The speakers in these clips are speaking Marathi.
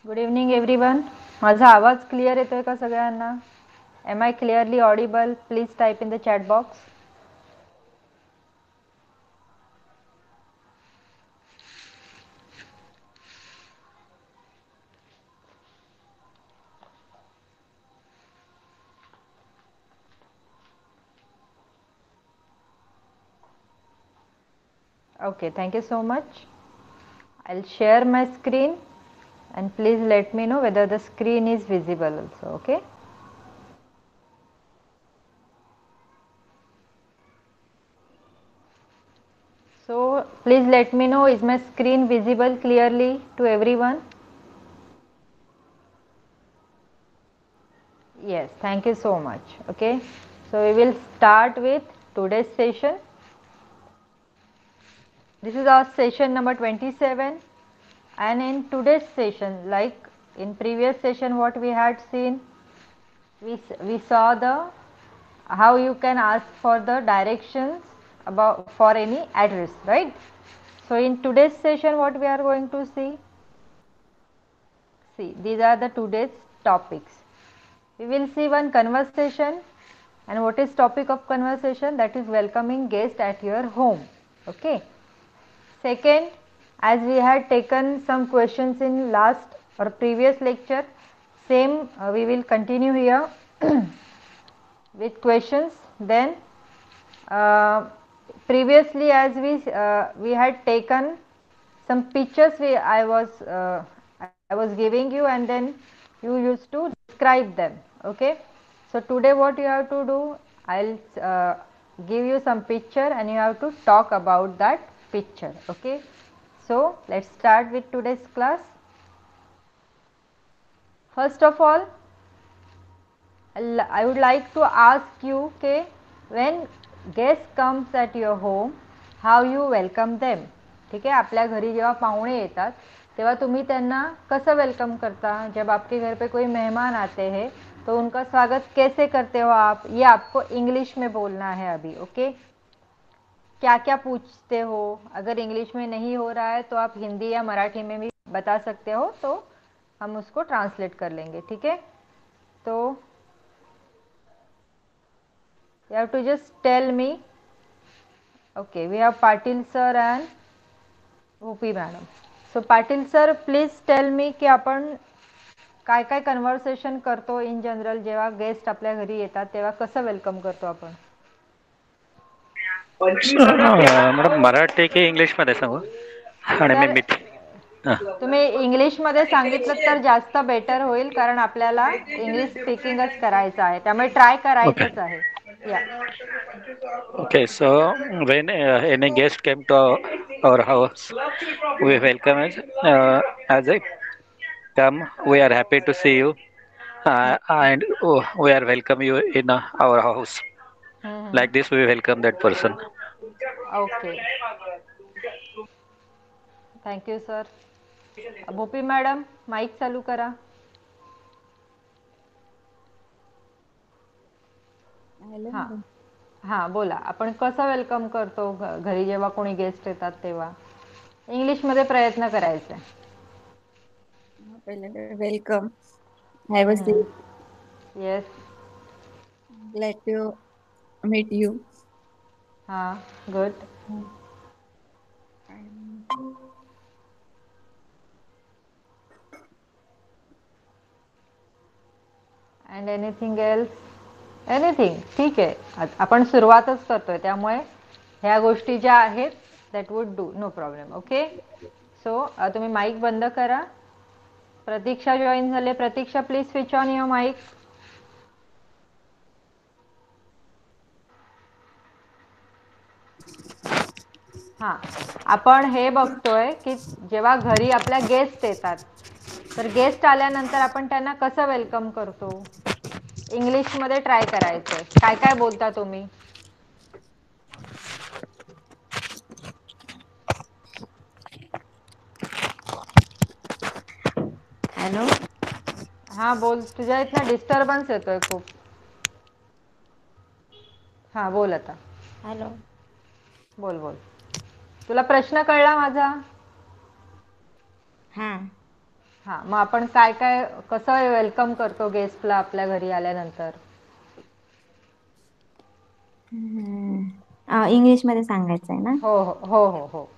Good evening everyone. माझा आवाज क्लिअर येतोय का सगळ्यांना? Am I clearly audible? Please type in the chat box. Okay, thank you so much. I'll share my screen and please let me know whether the screen is visible also. Okay. So please let me know, is my screen visible clearly to everyone? Yes, thank you so much. Okay, so we will start with today's session. This is our session number 27, and in today's session, like in previous session what we had seen, we saw the how you can ask for the directions about for any address, right? So in today's session what we are going to see these are the today's topics. We will see one conversation, and what is topic of conversation? That is welcoming guest at your home. Okay. Second, as we had taken some questions in last or previous lecture, same we will continue here with questions. Then previously, as we had taken some pictures, I was giving you, and then you used to describe them. Okay. So today, what you have to do? I'll give you some picture, and you have to talk about that picture. Okay. So let's start with today's class. First of all, I would like to ask you, okay, when guest comes at your home, how you welcome them. ठीक है, आपल्या घरी जेव्हा पाहुणे येतात तेव्हा तुम्ही त्यांना कसं वेलकम करता? जब आपके घर पे कोई मेहमान आते हैं तो उनका स्वागत कैसे करते हो आप? ये आपको इंग्लिश में बोलना है अभी. ओके, क्या क्या पूछते हो? अगर इंग्लिश में नहीं हो रहा है तो आप हिंदी या मराठी में भी बता सकते हो, तो हम उसको ट्रांसलेट कर लेंगे. ठीक है, तो you have to just tell me. Okay, we have Patil sir and Bhupi madam. So Patil sir, please tell me की आपण काय काय कन्व्हर्सेशन करतो इन जनरल जेव्हा गेस्ट आपल्या घरी येतात तेव्हा कसं वेलकम करतो आपण? मॅडम मराठी की इंग्लिश मध्ये सांगू? आणि मी सर मिठ तुम्ही इंग्लिश मध्ये सांगितलं तर जास्त बेटर होईल, कारण आपल्याला इंग्लिश स्पीकिंगच करायचं आहे, त्यामुळे ट्राय ओके करायचंच आहे. या okay. So when any guest came to our house, we welcome as a come. We are happy to see you, and we are welcome you in our house. Like this, we welcome that person. Okay, thank you sir. Bhopi madam, mic चालू करा. हॅलो हां मॅडम. हां, बोला. आपण कसं वेलकम करतो घरी जेव्हा कोणी गेस्ट येतात तेव्हा? इंग्लिशमध्ये प्रयत्न करायचा. पहिल्यांदा welcome. Have a seat. Yes. Glad to meet you. हां, good. And anything else? Anything. ठीक आहे, आपण सुरुवातच करतोय त्यामुळे ह्या गोष्टी ज्या आहेत that would do, no problem. Okay, so तुम्ही माईक बंद करा. प्रतीक्षा जॉईन झाले. Pratiksha, please switch on your mic. हां, आपण हे बघतोय की जेव्हा घरी आपल्या गेस्ट येतात तर गेस्ट आल्यानंतर आपण त्यांना कसं वेलकम करतो? इंग्लिशमध्ये ट्राय करायचंय. काय काय बोलता तुम्ही? हॅलो. हां बोल, तुझ्या इथनं डिस्टर्बन्स येतोय खूप. हां बोल आता. हॅलो. बोल बोल. तुला प्रश्न कळला माझा? हां. हां, मग आपण काय काय कसं वेलकम करतो गेस्टला आपल्या घरी आल्यानंतर? इंग्लिशमध्ये सांगायचं आहे ना? हो हो हो हो हो.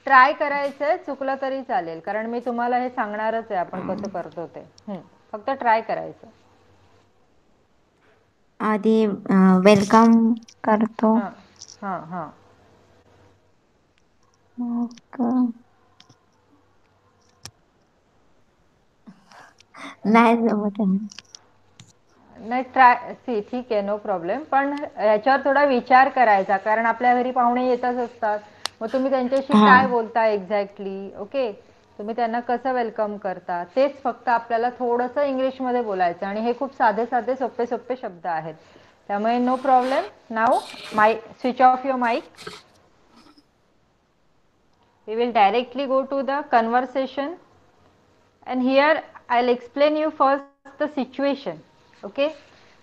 ट्राय करायचंय, चुकलं तरी चालेल, कारण मी तुम्हाला हे सांगणारच आहे आपण कसं करतो ते. फक्त ट्राय करायचं. आधी वेलकम करतो. हां हां हां. मग नाही जमत आहे. नाही ट्राय ठीक आहे, नो प्रॉब्लेम. पण ह्याच्यावर थोडा विचार करायचा, कारण आपल्या घरी पाहुणे येतच असतात. मग तुम्ही त्यांच्याशी हा काय बोलता एक्झॅक्टली, ओके? तुम्ही त्यांना कसं वेलकम करता, तेच फक्त आपल्याला थोडंसं इंग्लिशमध्ये बोलायचं. आणि हे खूप साधे साधे सोपे सोपे शब्द आहेत, त्यामुळे no problem. Now switch off your mic. We will directly go to the conversation, and here I'll explain you first the situation. Okay,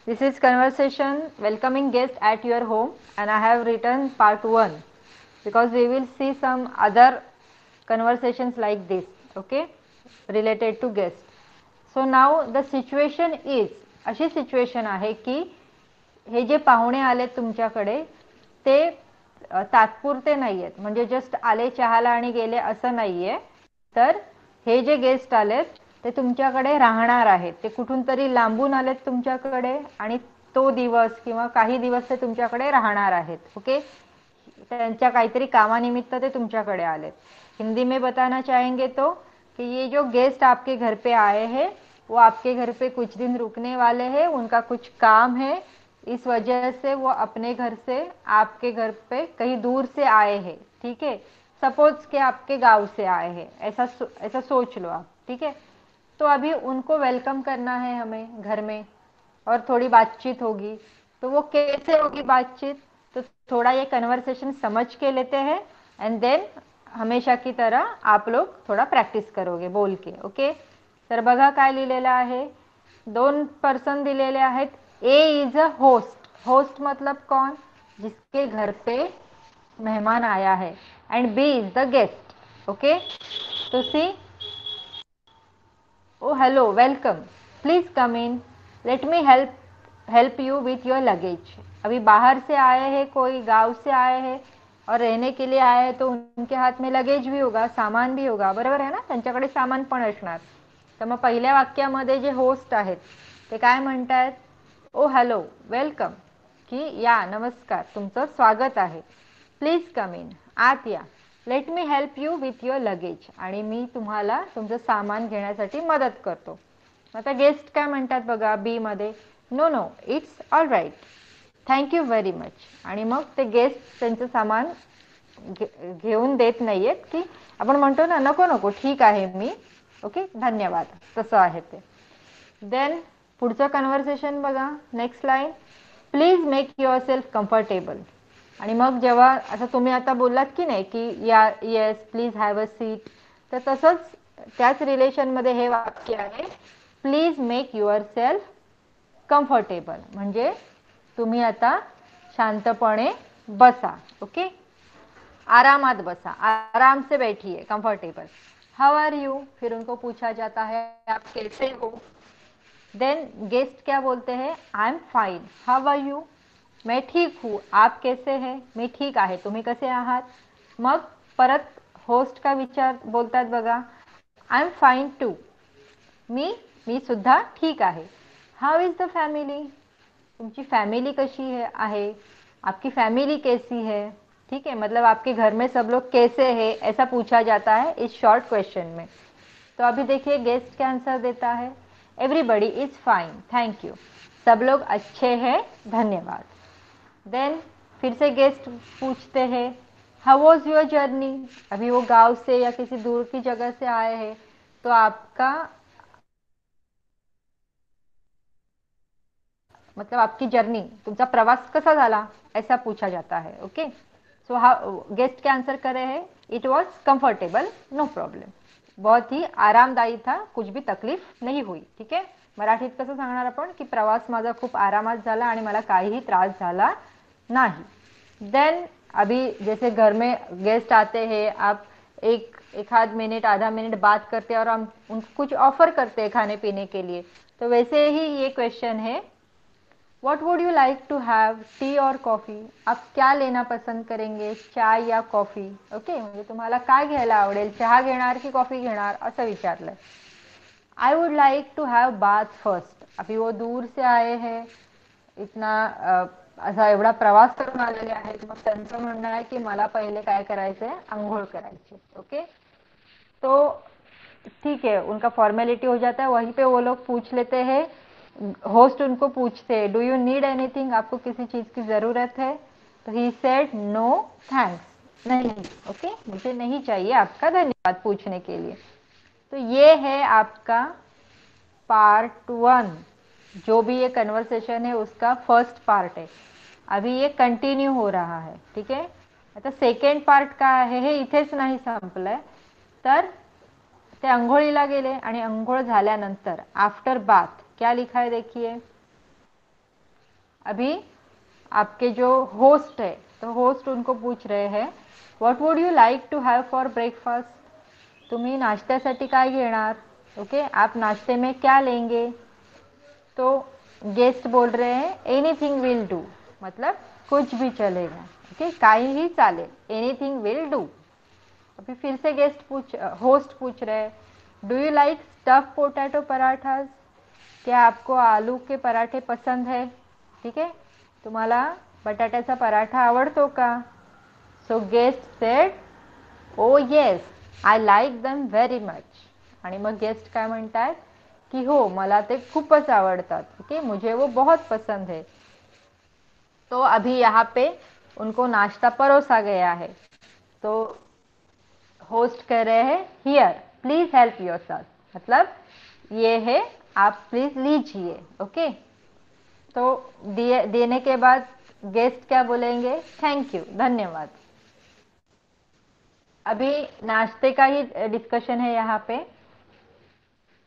this is conversation welcoming guest at your home, and I have written part 1 because we will see some other conversations like this, okay, related to guest. So now the situation is अशी सिच्युएशन आहे की हे जे पाहुणे आले तुमच्याकडे ते तात्पुरते नाही आहेत, म्हणजे जस्ट आले चहाला आणि गेले असं नाही आहे. तर हे जे गेस्ट आलेत ते तुमच्याकडे राहणार आहेत. ते कुठून तरी लांबून आलेत तुमच्याकडे आणि तो दिवस किंवा काही दिवस ते तुमच्याकडे राहणार आहेत. ओके, त्यांच्या काहीतरी कामानिमित्त ते तुमच्याकडे आलेत. हिंदी में बताना चाहेंगे तो कि ये जो गेस्ट आपके घर पे आए हैं वो आपके घर पे कुछ दिन रुकने वाले हैं, उनका कुछ काम है, इस वजह से वो अपने घर से आपके घर पे कहीं दूर से आए हैं. ठीक है, सपोज के आपके गांव से आए हैं, ऐसा सोच लो आप. ठीक है, तो अभी उनको वेलकम करना है हमें घर में, और थोड़ी बातचीत होगी. तो वो कैसे होगी बातचीत, तो थोड़ा ये कन्वर्सेशन समझ के लेते हैं, एंड देन हमेशा की तरह आप लोग थोड़ा प्रॅक्टिस करोगे बोल के. ओके, तर बघा काय लिहिलेलं आहे. 2 पर्सन दिलेले आहेत. A is a host. Host मतलब कौन, जिसके घर पे मेहमान आया है, and B is the guest. Okay, तो see, oh hello, welcome, please come in, let me help you with your luggage. अभी बाहर से आए हैं, कोई गांव से आए हैं और रहने के लिए आए हैं, तो उनके हाथ में लगेज भी होगा, सामान भी होगा, बरोबर आहे ना, त्यांच्याकडे सामान पण असणार. तर मग पहिल्या वाक्यामध्ये जे होस्ट आहेत ते काय म्हणतात, ओ हॅलो, वेलकम, की या, नमस्कार, तुमचं स्वागत आहे. प्लीज कम इन, आत या. Late me help you with your luggage, आणि मी तुम्हाला तुमचं सामान घेण्यासाठी मदत करतो. आता गेस्ट काय म्हणतात बघा बी मध्ये, no no, it's all right, thank you very much. आणि मग ते गेस्ट त्यांचं सामान घेऊन देत नाहीयेत, की आपण म्हणतो ना, नको नको, ठीक आहे मी, ओके, धन्यवाद, तसं आहे ते. देन पुढचं कन्व्हर्सेशन बघा, next line, please make your self comfortable. आणि मग जेव्हा असं तुम्ही आता बोललात की नाही की या, yes, please have a seat, तर तसंच त्याच रिलेशनमध्ये हे वाक्य आहे, please make your self comfortable, म्हणजे तुम्ही आता शांतपणे बसा. ओके, आरामात बसा, आराम से बैठिए, कंफर्टेबल. हाउ आर यू, फिर उनको पूछा जाता है आप कैसे हो. देन गेस्ट क्या बोलते हैं, I am fine, how are you, मैं ठीक हूँ, आप कैसे हैं, मी ठीक आहे, तुम्ही कसे आहात. मग परत होस्ट का विचार बोलतात बघा, आय एम फाइन टू, मी सुद्धा ठीक आहे. हाउ इज द फॅमिली, तुमची फॅमिली कशी आहे, आपकी फैमिली कैसी है. ठीक है, मतलब आपके घर में सब लोग कैसे हैं, ऐसा पूछा जाता है इस शॉर्ट क्वेश्चन में. तो अभी देखिए गेस्ट क्या आंसर देता है, everybody is fine, thank you, सब लोग अच्छे हैं, धन्यवाद. देन फिर से गेस्ट पूछते हैं, हाउ वॉज योर जर्नी, अभी वो गांव से या किसी दूर की जगह से आए हैं, तो आपका मतलब आपकी जर्नी, तुमचा प्रवास कसा झाला, ऐसा पूछा जाता है. ओके, सो गेस्ट क्या आंसर करे हैं, it was comfortable, no problem, बहुत ही आरामदायी था, कुछ भी तकलीफ नहीं हुई. ठीक आहे, मराठीत कसं सांगणार आपण की प्रवास माझा खूप आरामात झाला आणि मला काहीही त्रास झाला नाही. देन अभी जैसे घर में गेस्ट आते हैं, आप एक आध मिनट आधा मिनट बात करते हैं और हम उनको कुछ ऑफर करते हैं खाने पीने के लिए, तो वैसे ही ये क्वेश्चन है, what would you like to have, tea और कॉफी? आप क्या लेना पसंद करेंगे, चाय या कॉफी? ओके, म्हणजे तुम्हाला काय घ्यायला आवडेल, चहा घेणार की कॉफी घेणार, असं विचारलंय. I would like to have bath first. अभी वो दूर से आए हैं, इतना असा एवढा प्रवास करून आलेले आहेत, मग त्यांचं म्हणणं आहे की मला पहिले काय करायचंय, आंघोळ करायची. ओके, तो ठीक है, उनका फॉर्मेलिटी हो जाता है. वहीं पे वो लोग पूछ लेते हैं, होस्ट उनको पूछते हैं, डू यू नीड एनीथिंग, आपको किसी चीज की जरूरत है? तो ही सेड नो थैंक्स, नहीं. ओके, मुझे नहीं चाहिए आपका धन्यवाद पूछने के लिए. तो ये है आपका पार्ट 1. जो भी ये कन्वर्सेशन है उसका फर्स्ट पार्ट आहे. अभी ये कंटिन्यू हो रहा है. ठीक आहे, आता सेकंड पार्ट काय आहे हे इथेच नाही संपलंय. तर ते अंघोळीला गेले आणि अंघोळ झाल्यानंतर आफ्टर बाथ क्या लिखा है देखिए. अभी आपके जो होस्ट है, तो होस्ट उनको पूछ रहे हैं, what would you like to have for breakfast? तुम्ही नाश्त्यासाठी काय घेणार? ओके, आप नाश्ते में क्या लेंगे? तो गेस्ट बोल रहे हैं एनीथिंग विल डू, मतलब कुछ भी चलेगा. ओके, काहीही चालेल, एनीथिंग विल डू. अभी फिर से होस्ट पूछ रहे हैं, do you like stuff potato parathas? क्या आपको आलू के पराठे पसंद है? ठीक है, तुम्हाला बटाट्याचा पराठा आवडतो का? So guest said, oh yes, I like them very much. आणि मग गेस्ट काय म्हणतात कि हो, मला ते खूपच आवडतात. ओके, मुझे वो बहुत पसंद है. तो अभी यहाँ पे उनको नाश्ता परोसा गया है. तो होस्ट कह रहे हैं, हियर प्लीज हेल्प योरसेल्फ, मतलब ये है, आप प्लीज लीजिए. ओके, तो देने के बाद गेस्ट क्या बोलेंगे, थैंक यू, धन्यवाद. अभी नाश्ते का ही डिस्कशन है यहाँ पे.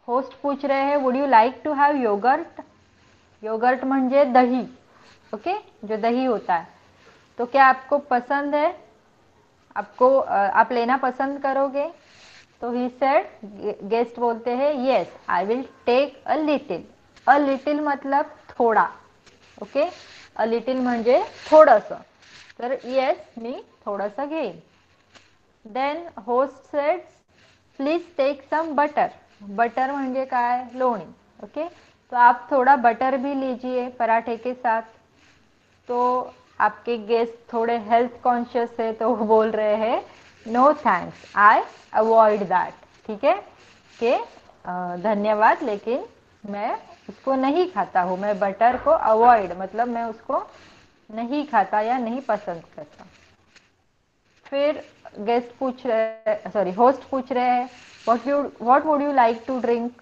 होस्ट पूछ रहे हैं, would you like to have yogurt? Yogurt म्हणजे दही. ओके, जो दही होता है, तो क्या आपको पसंद है, आपको आप लेना पसंद करोगे? तो ही सेड, गेस्ट बोलते हैं, yes I will take a little. A little मतलब थोडा. ओके, अ लिटिल म्हणजे थोडंसं, तर येस मी थोडंसं घेईन. Then host said, please take some butter. Butter म्हणजे काय, लोणी. ओके, तो आप थोड़ा बटर भी लीजिए पराठे के साथ. तो आपके गेस्ट थोड़े हेल्थ कॉन्शियस है, तो वो बोल रहे हैं, no thanks, I avoid that. ठीक है, कि धन्यवाद, लेकिन मैं उसको नहीं खाता हूँ, मैं बटर को अवॉइड, मतलब मैं उसको नहीं खाता या नहीं पसंद करता. फिर गेस्ट पूछ रहे, सॉरी, होस्ट पूछ रहे हैं, what would you like to drink?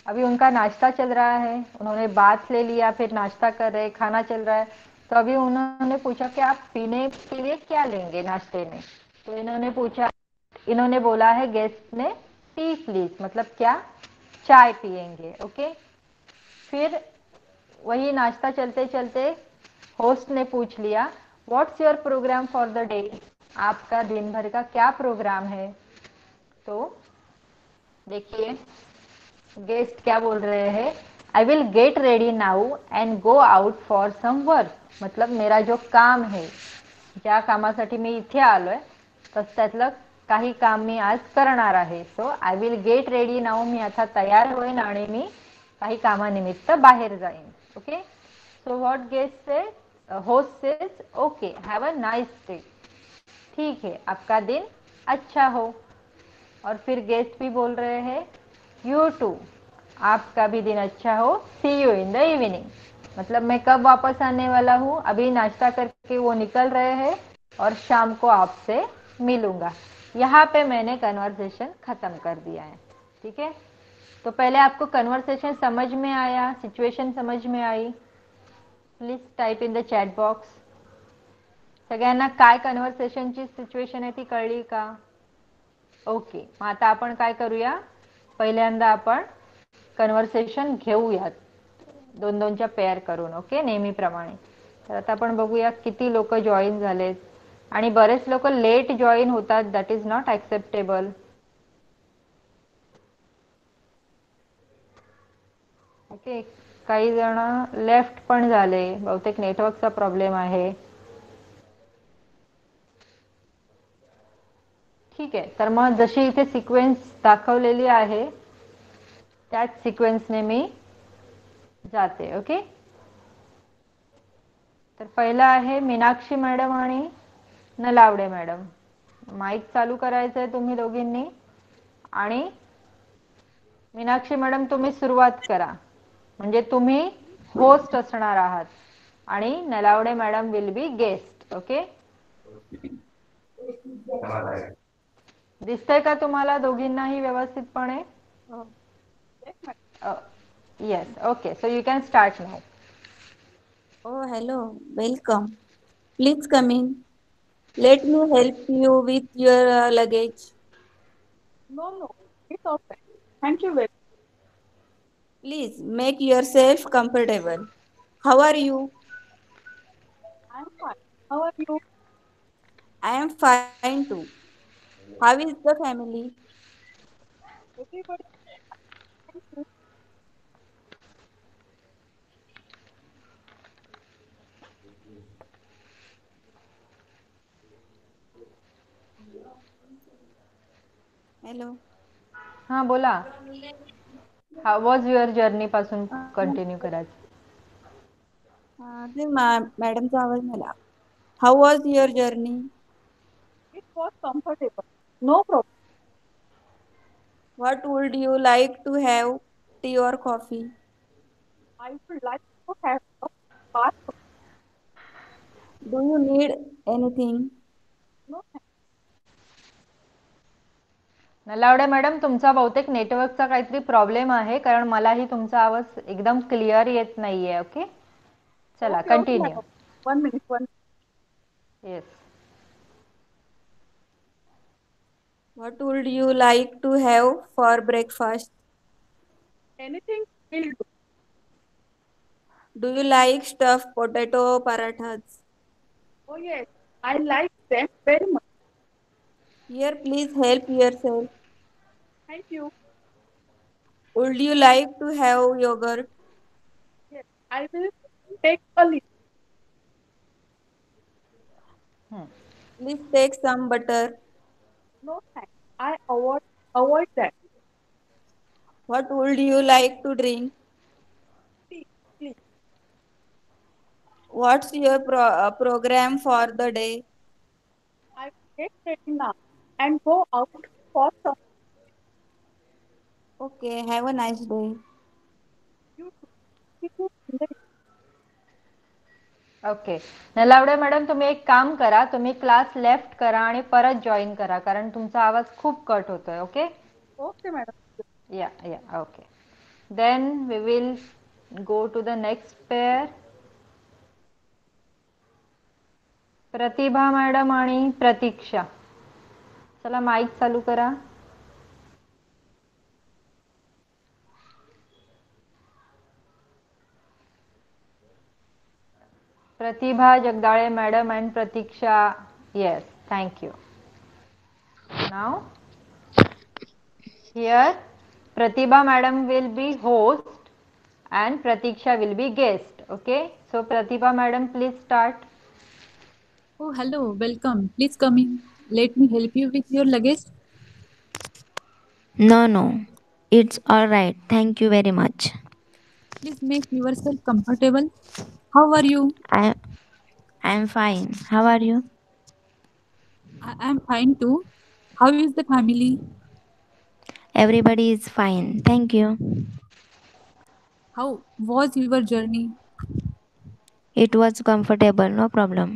अभी उनका नाश्ता चल रहा है, उन्होंने बाथ ले लिया, फिर नाश्ता कर रहे, खाना चल रहा है. तो अभी उन्होंने पूछा कि आप पीने के लिए क्या लेंगे नाश्ते में? तो इन्होंने बोला है गेस्ट ने, टी प्लीज, मतलब क्या, चाय पियेंगे. ओके, फिर वही नाश्ता चलते चलते होस्ट ने पूछ लिया, what's your programme for the day? आपका दिन भर का क्या प्रोग्राम है? तो देखिए गेस्ट क्या बोल रहे हैं, I will get ready now and go out for some work. मतलब मेरा जो काम आहे, ज्या कामासाठी मी इथे आलोय, तर त्यातलं काही काम मी आज करणार आहे. So I will get ready now, मी आता तयार होईन आणि मी काही कामानिमित्त बाहेर जाईन. Okay, so what guest says, host says, okay, have a nice day. ठीक है, आपका दिन अच्छा हो. और फिर गेस्ट भी बोल रहे हैं, यू टू, आपका भी दिन अच्छा हो, see you in the evening. मतलब मैं कब वापस आने वाला हूँ, अभी नाश्ता करके वो निकल रहे हैं और शाम को आपसे मिलूंगा. यहाँ पे मैंने कन्वर्सेशन खत्म कर दिया है. ठीक है, तो पहले आपको कन्वर्सेशन समझ में आया, सिच्युएशन समझ में आई? Please type in the chat box. सगळ्यांना काय कन्वर्सेशनची सिच्युएशन आहे ती कळली का? ओके, मग आता आपण काय करूया, पहिल्यांदा आपण कन्वर्सेशन घेऊयात दोन दोनच्या पेअर करून. ओके, नेहमीप्रमाणे. तर आता आपण बघूया किती लोक जॉईन झालेत. आणि बरेच लोक लेट जॉईन होतात, that is not acceptable. Okay, काही जण लेफ्ट पण झाले, बहुतेक नेटवर्कचा प्रॉब्लेम आहे. ठीक आहे, तर मग जशी इथे सिक्वेन्स दाखवलेली आहे त्याच सिक्वेन्सने मी जाते. ओके, तर पहिला आहे मीनाक्षी मॅडम आणि नलावडे मॅडम. माईक चालू करायचं आहे तुम्ही दोघींनी. आणि मीनाक्षी मॅडम तुम्ही सुरुवात करा, म्हणजे तुम्ही होस्ट असणार आहात आणि Nalawade madam will be guest. Okay, दिसतंय का तुम्हाला दोघींनाही व्यवस्थितपणे? Yes. Okay, so you can start now. Oh, hello. Welcome. Please come in. Let me help you with your luggage. No, it's okay. Thank you very Please make yourself comfortable. How are you? I'm fine. How are you? I am fine too. How is the family? Everybody, thank you. Hello. हां, बोला. हाऊ वॉज युअर जर्नी पासून कंटिन्यू करायचं. ते मॅडमचा आवाज मला. How was your journey? It was comfortable. No problem. What would you like to have? Tea or coffee? I would like to have a bath. Do you need anything? No, Nalawade madam, तुमचा बहुतेक नेटवर्कचा काहीतरी प्रॉब्लेम आहे, कारण मलाही तुमचा आवाज एकदम क्लिअर येत नाहीये. ओके, चला okay, continue. madam. 1 minute, one. Yes. What would you like to have for breakfast? Anything will do. Do you like stuffed potato parathas? Oh yes, I like them very much. Here, please help yourself. Thank you. Would you like to have yogurt? Yes, I will take a leave. हं. Please take some butter. No thanks. I avoid that. What would you like to drink? Please, please. What's your program for the day? I will get ready now and go out for some. Okay, have a nice day. You too. See you in the okay, Nalawade madam, तुम्ही एक काम करा, तुम्ही क्लास लेफ्ट करा आणि परत जॉईन करा, कारण तुमचा आवाज खूप कट होतोय. Okay, Okay, madam. या या okay. Then we will go to the next pair. Pratibha madam आणि प्रतीक्षा. चला माईक चालू करा. Pratibha Jagdale madam and Pratiksha. Yes, thank you. Now here Pratibha madam will be host and Pratiksha will be guest. Okay, so Pratibha madam, please start. Oh, hello, welcome. Please come in. Let me help you with your luggage. No, it's all right. Thank you very much. Please make yourself comfortable. How are you? I I'm fine. How are you? I am fine too. How is the family? Everybody is fine. Thank you. How was your journey? It was comfortable, no problem.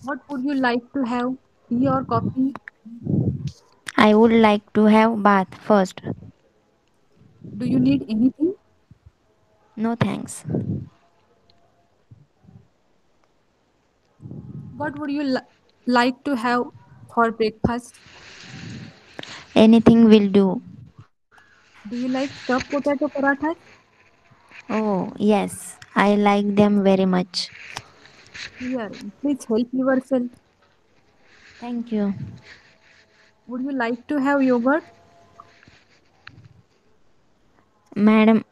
What would you like to have? Tea or coffee? I would like to have bath first. Do you need anything? No thanks. What would you like to have for breakfast? Anything will do. Do you like stuffed potato parathas? Oh, yes. I like them very much. Here, please help yourself. Thank you. Would you like to have yogurt? Madam,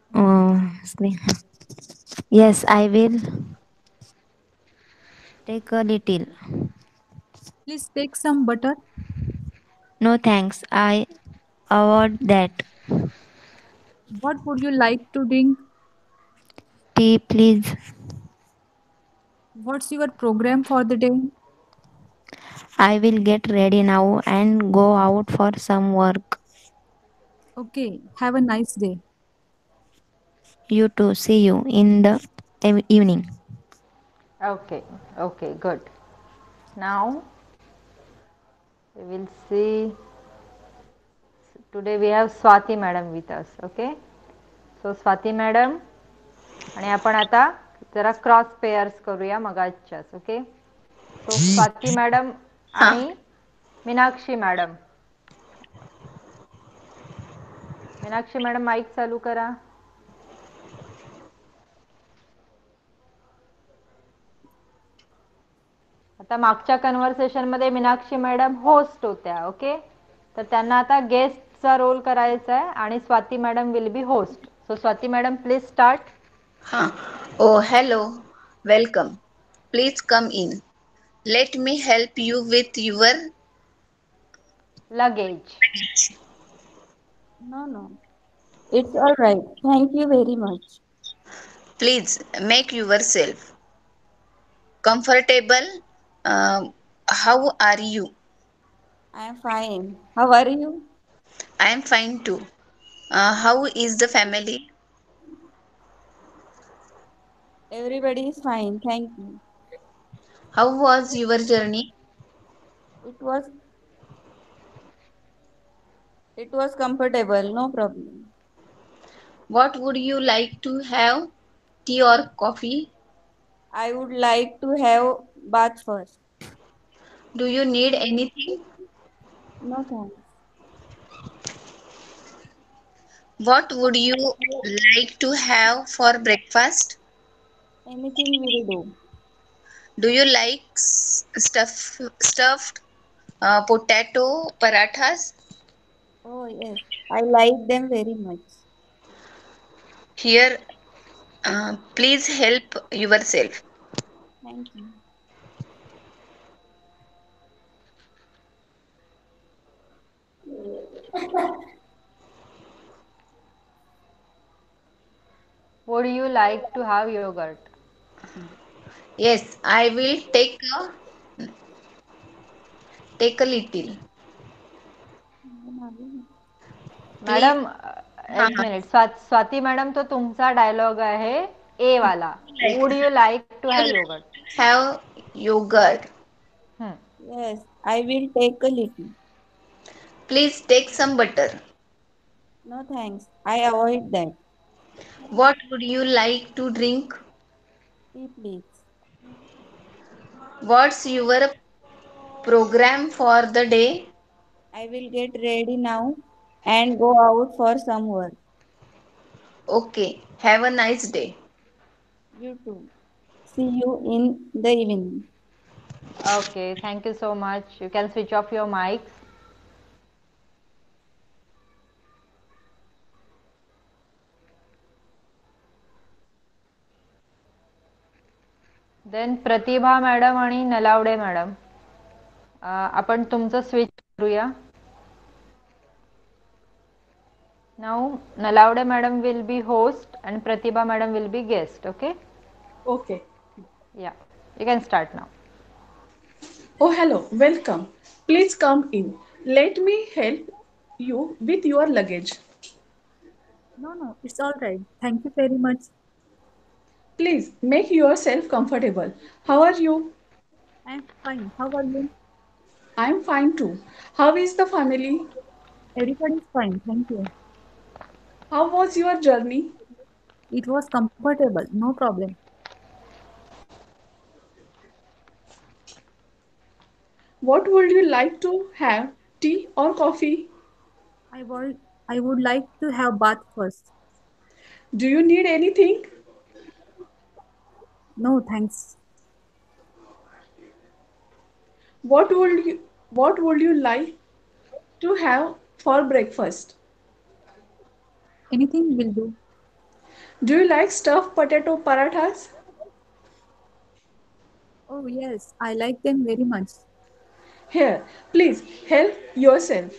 yes, I will take a little. Please take some butter. No thanks, I avoid that. What would you like to drink? Tea, please. What's your program for the day? I will get ready now and go out for some work. Okay, have a nice day. You too. See you in the evening. Okay, okay, good. Now we will see. Today we have Swati madam with us. Okay, so Swati madam आणि आपण आता जरा क्रॉस पेअर्स करूया मगाच्याच. ओके, सो स्वाती मॅडम हां आणि Meenakshi madam. Meenakshi madam mic चालू करा. आता मागच्या कन्व्हर्सेशनमध्ये मीनाक्षी मॅडम होस्ट होत्या. ओके, तर त्यांना आता गेस्टचा रोल करायचा आहे आणि Swati madam will be host. So Swati madam please start. हां oh hello welcome please come in let me help you with your luggage. No, no. It's all right. Thank you very much. Please make your self comfortable how are you I am fine. How are you? I am fine too how is the family Everybody is fine. Thank you. How was your journey It was it was comfortable. No problem. What would you like to have tea or coffee I would like to have bath first. Do you need anything No thanks. What would you like to have for breakfast Anything will do. Do you like stuffed potato parathas Oh yes. I like them very much. here please help yourself Thank you. Would you like to have yogurt. yes I will take a little please madam हा एक मिनिट. स्वाती मॅडम, तो तुमचा डायलॉग आहे ए वाला. like would you like to you have like yogurt. to have yogurt Yes, I will take a little. please take some butter No thanks. I avoid that. what would you like to drink Tea please. what's your program for the day I will get ready now and go out for some work. okay have a nice day You too. See you in the evening. Okay, thank you so much. You can switch off your mics. Then Pratibha madam आणि नलावडे मॅडम, आपण तुमचं स्विच करूया. Now Nalawade madam will be host and Pratibha madam will be guest. Okay, Okay. Yeah, you can start now. Oh, hello. Welcome. Please come in. Let me help you with your luggage. No, no, it's all right. Thank you very much. Please make yourself comfortable. How are you? I'm fine. How are you? I'm fine too. How is the family? Everybody's fine. Thank you. How was your journey? It was comfortable. No problem. What would you like to have? Tea or coffee? I would, I would like to have bath first. Do you need anything? No, thanks. What would you like to have for breakfast? Anything will do. Do you like stuffed potato parathas? Oh, yes, I like them very much. Here, please help yourself.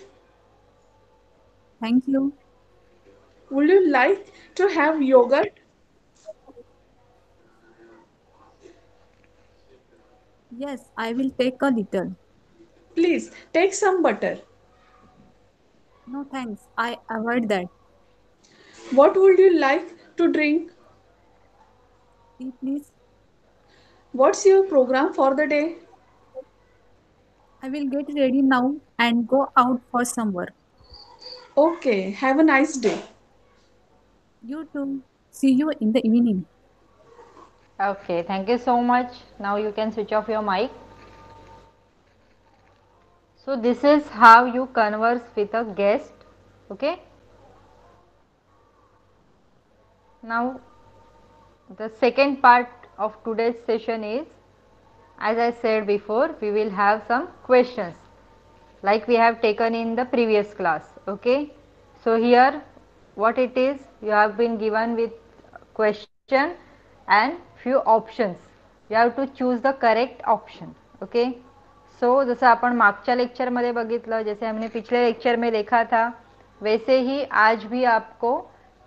Thank you. Would you like to have yogurt? Yes, I will take a little. Please take some butter. No, thanks. I avoid that. What would you like to drink? Tea, please. What's your program for the day? I will get ready now and go out for some work. Okay, have a nice day. You too. See you in the evening. Okay, thank you so much. Now you can switch off your mic. So this is how you converse with a guest. Okay. Now the second part of today's session is, as I said before, we will have some questions like we have taken in the previous class. Okay. So here what it is, you have been given with question and few options. You have to choose the correct option. Okay. So जैसे अपन मागच्या लेक्चर में बघितलं, जैसे हमने पिछले लेक्चर में देखा था, वैसे ही आज भी आपको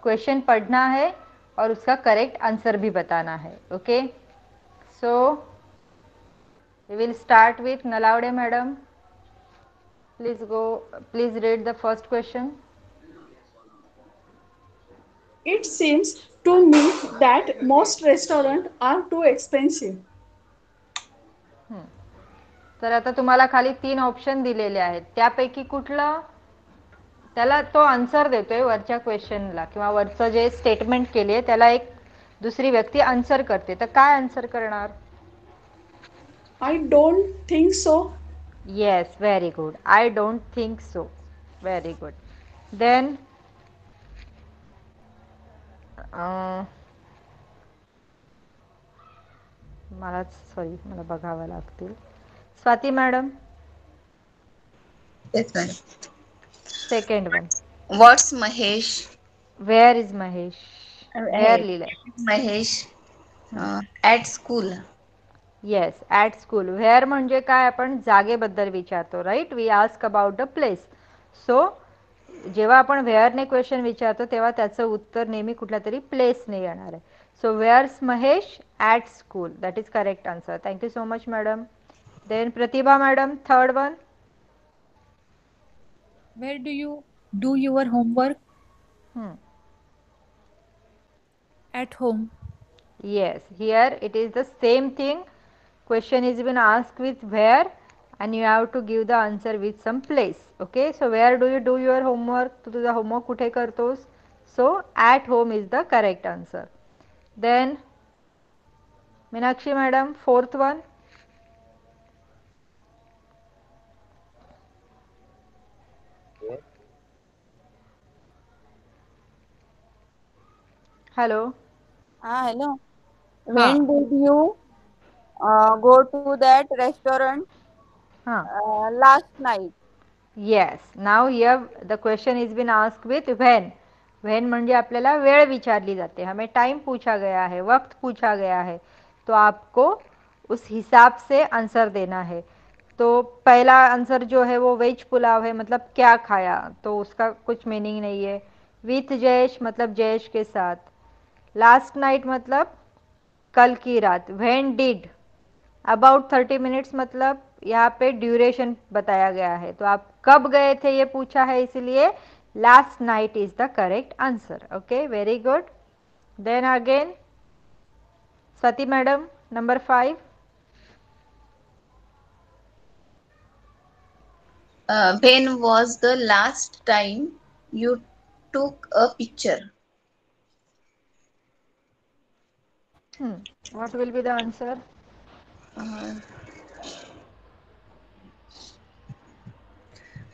क्वेश्चन पढ़ना है और उसका करेक्ट आंसर भी बताना है. Okay. So we will start with Nalawade madam. Please read the first question. It seems to me that most restaurants are too expensive. तर आता तुम्हाला खाली 3 ऑप्शन दिलेले आहेत, त्यापैकी कुठला त्याला तो आन्सर देतोय वरच्या क्वेश्चनला, किंवा वरचं जे स्टेटमेंट केली आहे त्याला एक दुसरी व्यक्ती आन्सर करते, तर काय आन्सर करणार? I don't think so. Yes, very good. I don't think so. Very good. Then मला बघावं लागतील. Swati madam, Yes, madam. Second one. What's Mahesh? Where is Mahesh? Where Hey, लिहिलंय. Mahesh at school. Yes, at school. Where म्हणजे काय, आपण जागेबद्दल विचारतो, right. We ask about the place. So जेव्हा आपण व्हेअरने क्वेश्चन विचारतो तेव्हा त्याचं उत्तर नेहमी कुठल्या तरी प्लेसने येणार आहे. So where's Mahesh at school, that is correct answer. Thank you so much madam. Then Pratibha madam, third one. Where do you do your homework? At home. Yes, here it is the same thing. Question is been asked with where and you have to give the answer with some place. Okay, so where do you do your homework? Tu तुझा homework कुठे करतोस? So at home is the correct answer. Then Meenakshi madam, fourth one. Hello. Hello. हाँ When did you go to that restaurant हाँ. last night? Yes. Now here the question is been asked with when. When म्हणजे आपल्याला वेळ विचारली जाते, हमें टाइम पूछा गया है, वक्त पूछा गया है, तो आपको उस हिसाब से आंसर देना है. तो पहला आंसर जो है वो वेज पुलाव है, मतलब क्या खाया, तो उसका कुछ मीनिंग नहीं है. विथ जयेश मतलब जयेश के साथ. लास्ट नाइट मतलब कल की रात. व्हेन डिड अबाउट 30 मिनट्स मतलब यहाँ पे ड्यूरेशन बताया गया है, तो आप कब गए थे ये पूछा है, इसलिए last night is the correct answer. Okay, very good. Then again Swati madam, number 5. When was the last time you took a picture? What will be the answer?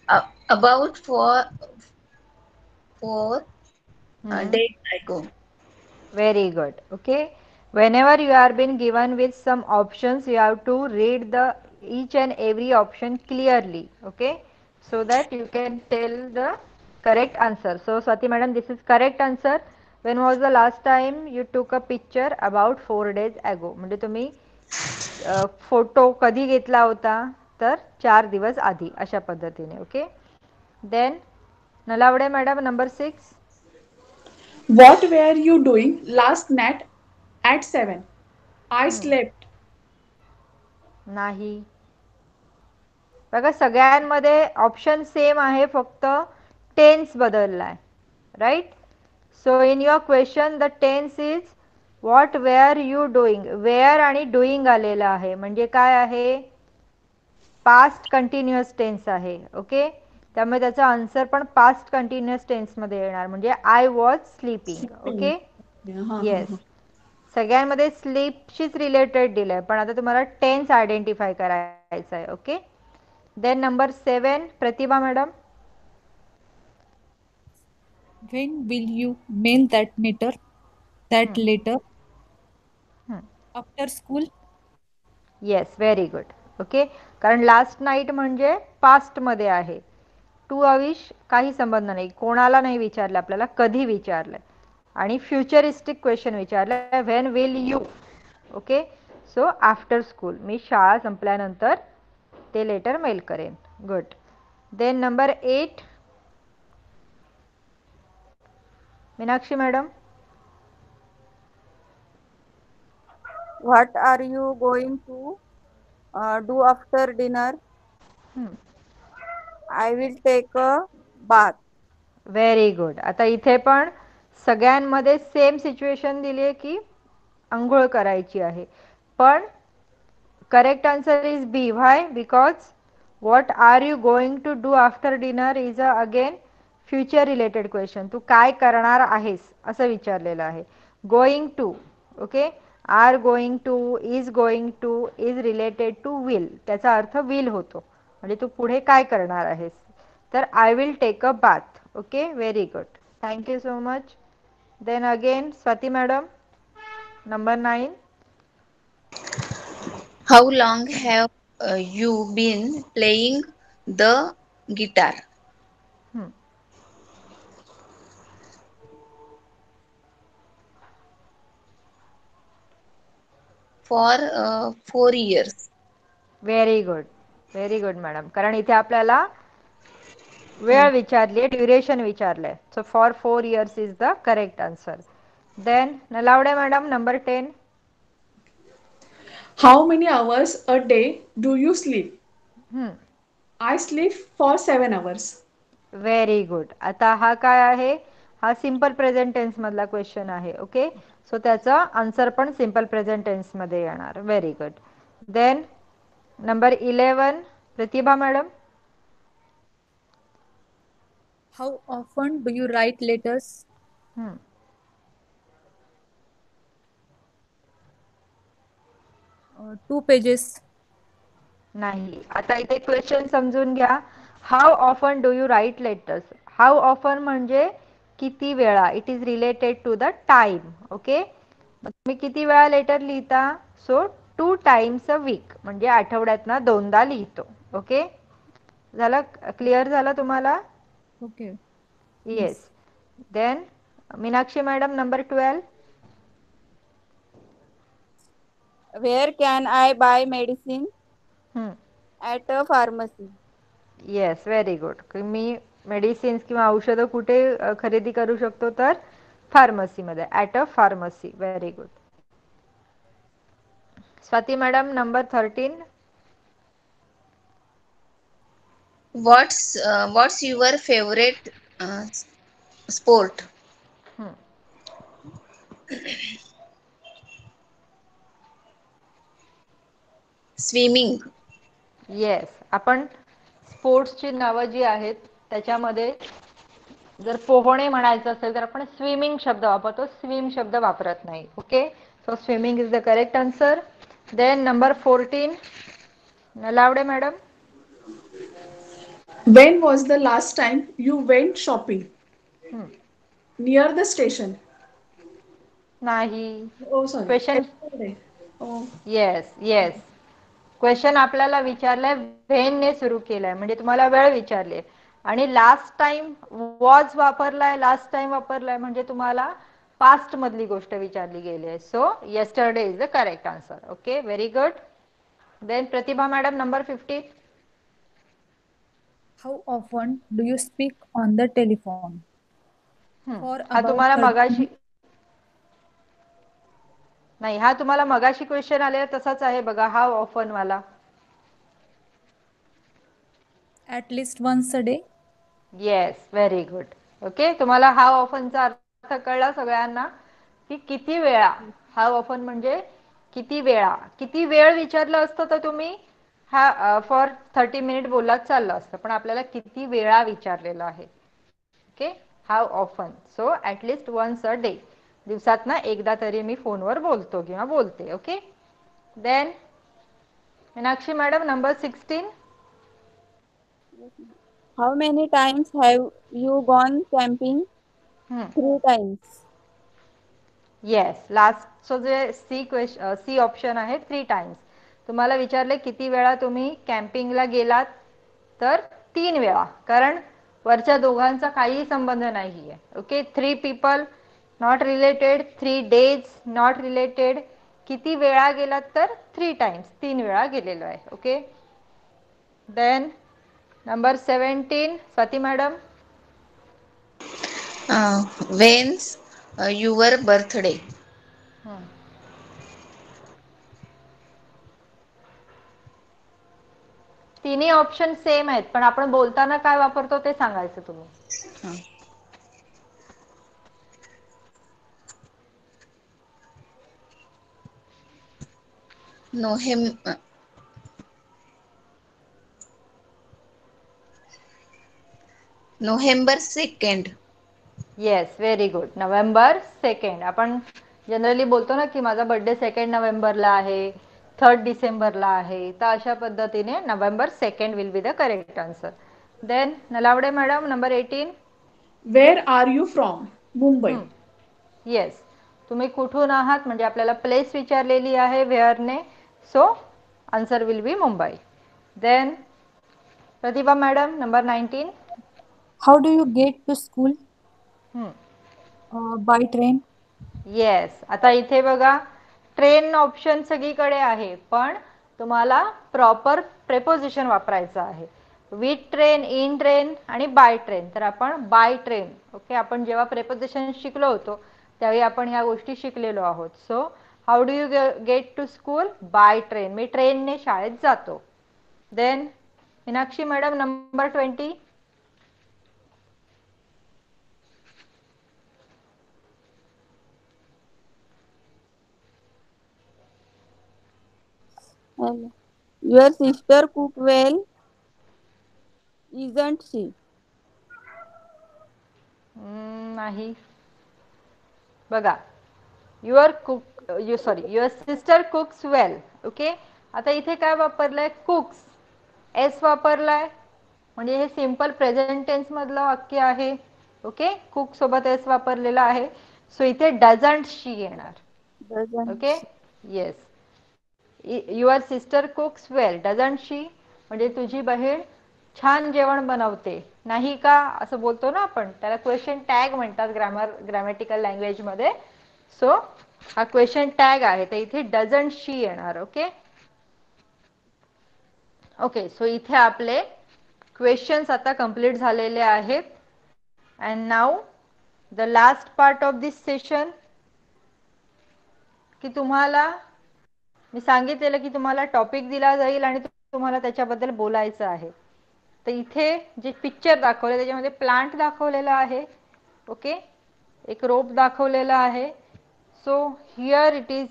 Uh, about four days ago. Very good. Okay, Whenever you are being given with some options, you have to read the each and every option clearly, okay, so that you can tell the correct answer. So Swati madam, this is correct answer. When was the last time you took a picture? About 4 days ago. म्हणजे तुम्ही फोटो कधी घेतला होता? तर 4 दिवस आधी, अशा पद्धतीने. Okay. Then Nalawade madam, number 6. What were you doing last night at 7? I slept. नाही. बघा सगळ्यांमध्ये ऑप्शन सेम आहे, फक्त टेन्स बदललाय. Right. So in your question the tense is what were you doing. Were आणि डुईंग आलेलं आहे, म्हणजे काय आहे? पास्ट कंटिन्युअस टेन्स आहे. ओके. त्यामुळे त्याचा आन्सर पण पास्ट कंटिन्युअस टेन्समध्ये येणार, म्हणजे I was sleeping. Okay. Yes. सगळ्यांमध्ये स्लीपशीच रिलेटेड दिलंय, पण आता तुम्हाला टेन्स आयडेंटिफाय करायचं आहे. Okay. Then number 7, Pratibha madam. When will you mail that letter? After school? Yes, very good. Okay. कारण लास्ट नाईट म्हणजे पास्टमध्ये आहे. टू अविश काही संबंध नाही, कोणाला नाही विचारलं आपल्याला, कधी विचारलंय. आणि फ्युचरिस्टिक क्वेश्चन विचारलं, when will you. Okay. So after school, मी शाळा संपल्यानंतर ते लेटर मेल करेन. Good. Then number 8, Meenakshi madam. What are you going to do after dinner? I will take a bath. Very good. आता इथे पण सगळ्यांमध्ये सेम सिच्युएशन दिली आहे की अंघोळ करायची आहे, पण correct answer is B. Why? Because what are you going to do after dinner is again future related question. तू काय करणार आहेस असं विचारलेलं आहे. Going to. Okay. Are going to, is related to will, त्याचा अर्थ विल होतो, म्हणजे तू पुढे काय करणार आहेस. तर I will take a bath. Okay. Very good. Thank you so much. Then again Swati madam, number 9. How long have you been playing the guitar? For 4 years. Very good. Very good madam. कारण इथे आपल्याला वेळ विचारली, ड्युरेशन विचारलंय. So for 4 years is the correct answer. Then Nalawade madam, number 10. How many hours a day do you sleep? I sleep for 7 hours. Very good. आता हा काय आहे? हा सिम्पल प्रेझेंट टेन्स मधला क्वेश्चन आहे. ओके. सो त्याचा आन्सर पण सिम्पल प्रेझेंट टेन्स मध्ये येणार. Very good. Then number 11, Pratibha madam. How often do you write letters? 2 pages. नाही. आता इथे क्वेश्चन समजून घ्या. How often do you write letters. How often म्हणजे किती वेळा. It is related to the time. Okay. तुम्ही किती वेळा लेटर लिहिता? सो 2 times a week, म्हणजे आठवड्यातनं 2दा लिहितो. ओके. झालं? क्लिअर झालं तुम्हाला? Okay. Yes. Then Meenakshi madam, number 12. Where can I buy medicine? At a pharmacy. Yes, very good. मी मेडिसिन्स किंवा औषधं कुठे खरेदी करू शकतो? तर फार्मसीमध्ये, at a pharmacy. Very good. Swati madam, number 13. What's your favorite sport? Swimming. Yes. आपण स्पोर्ट्सची नावं जी आहेत त्याच्यामध्ये जर पोहणे म्हणायचं असेल तर आपण स्विमिंग शब्द वापरतो, स्विम शब्द वापरत नाही. Okay. So swimming is the correct answer. Then number 14, Nalawade madam. When was the last time you went shopping? Near the station. नाही. Oh, sorry. Question Yesterday. Oh, yes question आपल्याला विचारलाय व्हेनने सुरू केलाय, म्हणजे तुम्हाला वेळ विचारली आणि लास्ट टाइम वॉज वापरलाय, लास्ट टाइम वापरलाय म्हणजे तुम्हाला पास्ट मधली गोष्ट विचारली गेली आहे. So yesterday is the correct answer. Okay, very good. Then Pratibha madam, number 50. How often do you speak on the telephone? For हा about तुम्हाला 30 मगाशी minutes. नाही, हा तुम्हाला मगाशी क्वेश्चन आलेला तसाच आहे बघा, हाव ऑफन वाला. At least once a day. Yes, very good. Okay, तुम्हाला हाव ऑफनचा अर्थ कळला सगळ्यांना, की किती वेळा. हाव ऑफन म्हणजे किती वेळा, किती वेळ विचारलं असतं तर तुम्ही हा फॉर 30 मिनिट बोललाच चाललं असतं, पण आपल्याला किती वेळा विचारलेलं आहे. Okay, how often. So at least once a day, दिवसात ना एकदा तरी मी फोनवर बोलतो किंवा बोलते. Okay, then Meenakshi madam, number 16. How many times have you gone camping? 3 times. Yes, लास्टचं जे सी ऑप्शन आहे 3 टाइम्स. तुम्हाला विचारले किती वेळा तुम्ही कॅम्पिंगला गेलात, तर 3 वेळा, कारण वरच्या दोघांचा काही संबंध नाहीये. Okay, 3 people not related, 3 days not related. किती वेळा गेलात तर 3 टाइम्स, 3 वेळा गेलेलो आहे. Okay, then number 17, Swati madam. When's your birthday? तिन्ही ऑप्शन सेम आहेत, पण आपण बोलताना काय वापरतो ते सांगायचं तुम्ही. November 2nd. Yes, very good. November 2. आपण जनरली बोलतो ना की माझा बर्थडे 2 नोव्हेंबरला आहे, 3 डिसेंबरला आहे, तर अशा पद्धतीने November 2 will be the correct answer. Then Nalawade madam, number 18. where are you from? Mumbai. Yes, तुम्ही कुठून आहात म्हणजे आपल्याला प्लेस विचारलेली आहे वेअरने, so answer will be Mumbai. Then Pratibha madam, number 19. How do you get to school? By train. Yes, आता इथे बघा ट्रेन ऑप्शन सगळीकडे आहे, पण तुम्हाला प्रॉपर प्रेपोजिशन वापरायचं आहे. विथ ट्रेन, इन ट्रेन आणि बाय ट्रेन. तर आपण बाय ट्रेन. ओके, आपण जेव्हा प्रेपोजिशन शिकलो होतो त्यावेळी आपण ह्या गोष्टी शिकलेलो आहोत. So how do you get to school? By train, मी ट्रेनने शाळेत जातो. Then Meenakshi madam, number 20. Hello. Your sister cook well, isn't she? नाही, बघा, your sister cooks well. Okay, आता इथे काय वापरलंय? कुक्स, एस वापरलाय, म्हणजे हे सिंपल प्रेझेंट टेन्स मधलं वाक्य आहे. ओके, कुक सोबत एस वापरलेला आहे, सो इथे डझंट शी येणार. Doesn't okay, she? Yes, your sister cooks well, doesn't she म्हणजे तुझी बहीण छान जेवण बनवते नाही का, असं बोलतो ना आपण, त्याला क्वेश्चन टॅग म्हणतात ग्रॅमॅटिकल लँग्वेज मध्ये. सो हा क्वेश्चन टॅग आहे, तर इथे डझंट शी येणार. ओके ओके, सो इथे आपले क्वेश्चन्स आता कंप्लीट झालेले आहेत. And now the last part of this session, की तुम्हाला मी सांगितलेलं की तुम्हाला टॉपिक दिला जाईल आणि तुम्हाला त्याच्याबद्दल बोलायचं आहे. तर इथे जे पिक्चर दाखवले त्याच्यामध्ये प्लांट दाखवलेला आहे. ओके, एक रोप दाखवलेला आहे. So here it is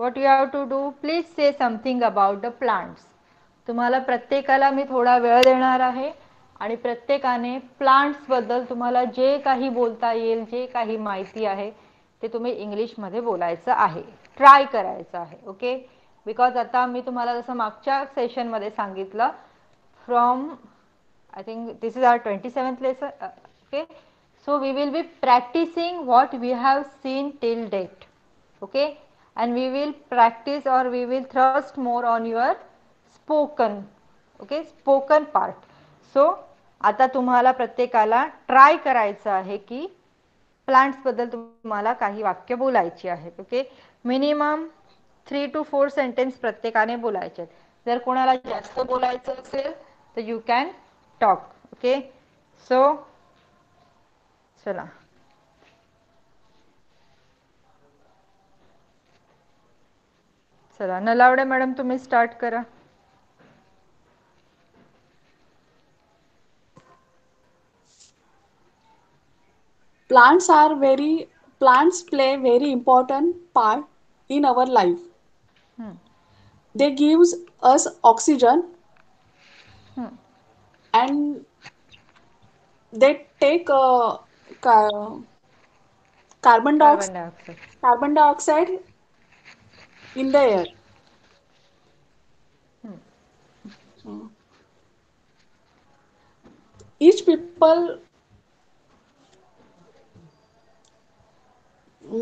what you have to do, please say something about the plants. तुम्हाला प्रत्येकाला मी थोडा वेळ देणार आहे आणि प्रत्येकाने प्लांट्स बद्दल तुम्हाला जे काही बोलता येईल, जे काही माहिती आहे ते तुम्ही इंग्लिशमध्ये बोलायचं आहे, ट्राय करायचं आहे. ओके, बिकॉज आता मी तुम्हाला जसं मागच्या सेशनमध्ये सांगितलं, from I think this is our 27th lesson. Okay, So we will be practicing what we have seen till date. Okay, and we will practice or we will thrust more on your spoken. Okay, spoken part. So आता तुम्हाला प्रत्येकाला ट्राय करायचं आहे की प्लांट्स बद्दल तुम्हाला काही वाक्य बोलायची आहेत. ओके, मिनिमम 3 to 4 सेंटेन्स प्रत्येकाने बोलायचे. जर कोणाला जास्त बोलायचं असेल तर you can talk. Okay, so चला. चला, नलावडे मॅडम तुम्ही स्टार्ट करा. Plants play very important part in our life. They gives us oxygen and they take carbon dioxide carbon dioxide in the air. Each people,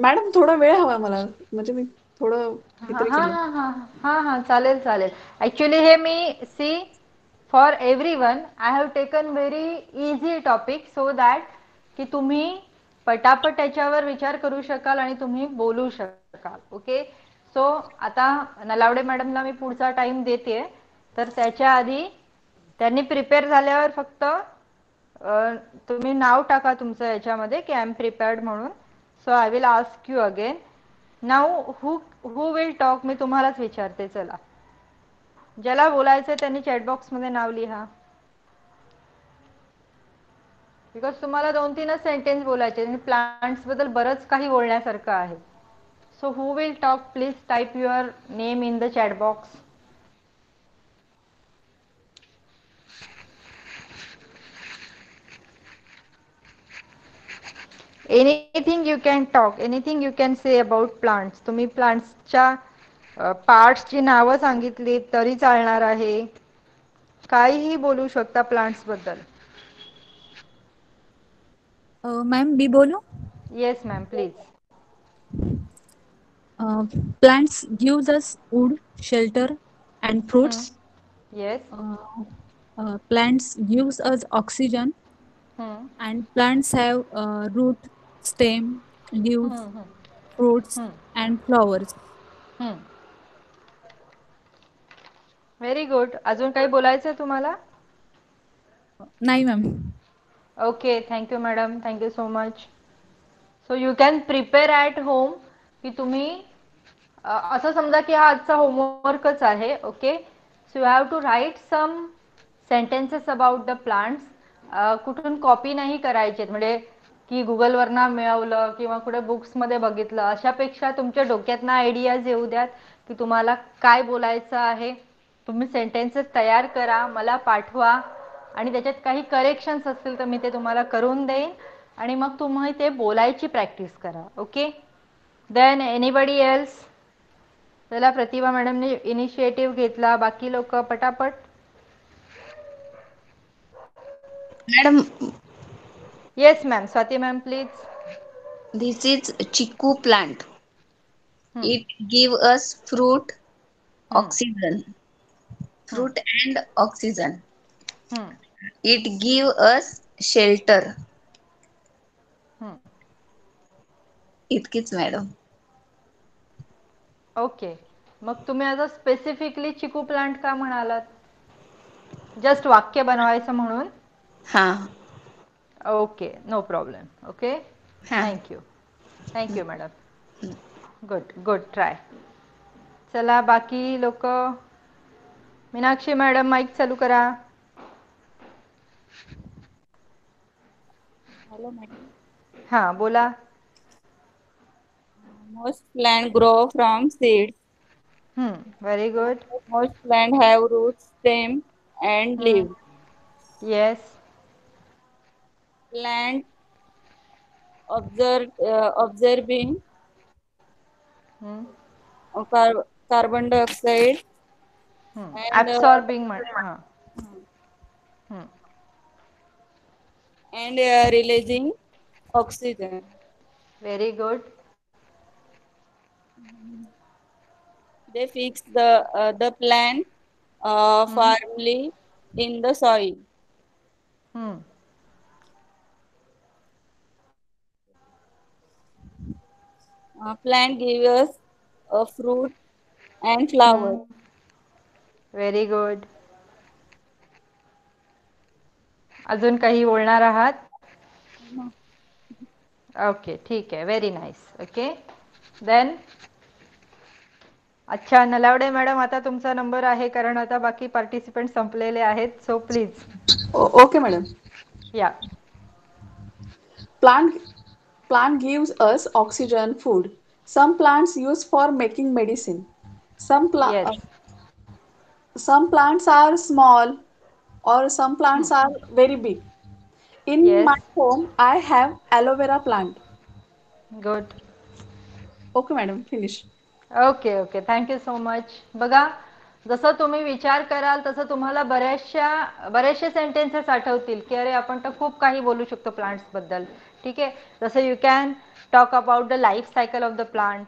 madam थोडा वेळ हवा मला, म्हणजे मी थोडं काहीतरी केलं. हा चालेल चालेल. ऍक्च्युली हे मी see for everyone I have taken very easy topic so that की तुम्ही पटापट त्याच्यावर विचार करू शकाल आणि तुम्ही बोलू शकाल. ओके, सो आता नलावडे मॅडमला मी पुढचा टाइम देते, तर त्याच्या आधी त्यांनी प्रिपेअर झाल्यावर फक्त तुम्ही नाव टाका तुमचं याच्यामध्ये की आय एम प्रिपेअर्ड म्हणून. So I will ask you again now who will talk. मी तुम्हालाच विचारते. चला, ज्याला बोलायचं त्यांनी चॅटबॉक्स मध्ये नाव लिहा. बिकॉज तुम्हाला 2-3च सेंटेन्स बोलायचे आणि प्लांट्स बद्दल बरंच काही बोलण्यासारखं आहे. So who will talk, please type your name in the chat box. Anything you can talk, anything you can say about plants. तुम्ही प्लांट्सच्या पार्ट्सची नावं सांगितली तरी चालणार आहे. काहीही बोलू शकता प्लांट्स बद्दल. मॅम मी बोलू? Yes ma'am, please. Plants gives us wood, shelter, and fruits. Yes. Plants gives us oxygen, and plants have root, stem, leaves, fruits, and flowers. Very good. अजून काही बोलायचं तुम्हाला? नाही ma'am. Okay, thank you madam, thank you so much. So you can prepare at home की तुम्ही असं समजा की हा आजचा होमवर्कच आहे. Okay, so you have to write some sentences about the plants. कुठून कॉपी नाही करायचे, म्हणजे की गुगलवरनं मिळवलं किंवा कुठे बुक्समध्ये बघितलं अशापेक्षा तुमच्या डोक्यातनं आयडियाज येऊ द्यात की तुम्हाला काय बोलायचं आहे. तुम्ही सेंटेन्सेस तयार करा, मला पाठवा आणि त्याच्यात काही करेक्शन्स असतील तर मी ते तुम्हाला करून देईन आणि मग तुम्ही ते बोलायची प्रॅक्टिस करा. Okay, then anybody else? चला, प्रतिभा मॅडमने इनिशिएटिव्ह घेतला, बाकी लोक पटापट. Madam, yes ma'am. Swati ma'am please. this is chiku plant. It give us oxygen, fruit and oxygen. It give us shelter. इतकीच मॅडम. ओके, मग तुम्ही आता स्पेसिफिकली चिकू प्लांट का म्हणालात? जस्ट वाक्य बनवायचं म्हणून? हा. Okay, no problem. ओके, हा. Thank you. Thank you madam. Good good try. चला, बाकी लोक. मीनाक्षी मॅडम, माईक चालू करा. Hello madam. हां, बोला. Most plants grow from seeds. Very good. Most plants have roots, stem, and leaves. Yes. Plant absorbing carbon dioxide and absorbing हां. and releasing oxygen. Very good. They fix the plant Hmm. firmly in the soil. Hmm. Plant gives us fruit and Hmm. flower. Very good. अजून काही बोलणार आहात? ओके ठीक आहे. Very nice. ओके देन अच्छा नलावडे मॅडम आता तुमचा नंबर आहे कारण आता बाकी पार्टिसिपेंट संपलेले आहेत. So please Okay, madam. या. Plant plant gives us oxygen, food. Some plants use for making medicine. Yes. Some plants are small or some plants are very big. In yes. my home, I have aloe vera plant. Good. Okay, madam, finish. Okay okay thank you so much. बघा जसं तुम्ही विचार कराल तसं तुम्हाला बरेचसे सेंटेन्सेस आठवतील की अरे आपण तर खूप काही बोलू शकतो प्लांट्सबद्दल. ठीक आहे. जसं you can talk about the life cycle of the plant,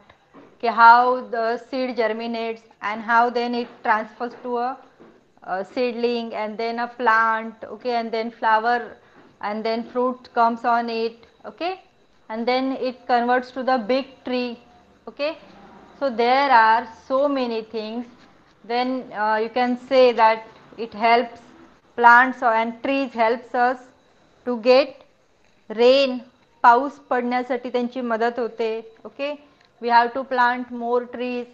की how the seed germinates and how then it transfers to a seedling and then a plant, okay, and then flower and then fruit comes on it, okay, and then it converts to the big tree, okay. So there are so many things. Then you can say that it helps plants and trees helps us to get rain, पाऊस पडण्यासाठी त्यांची मदत होते. Okay we have to plant more trees.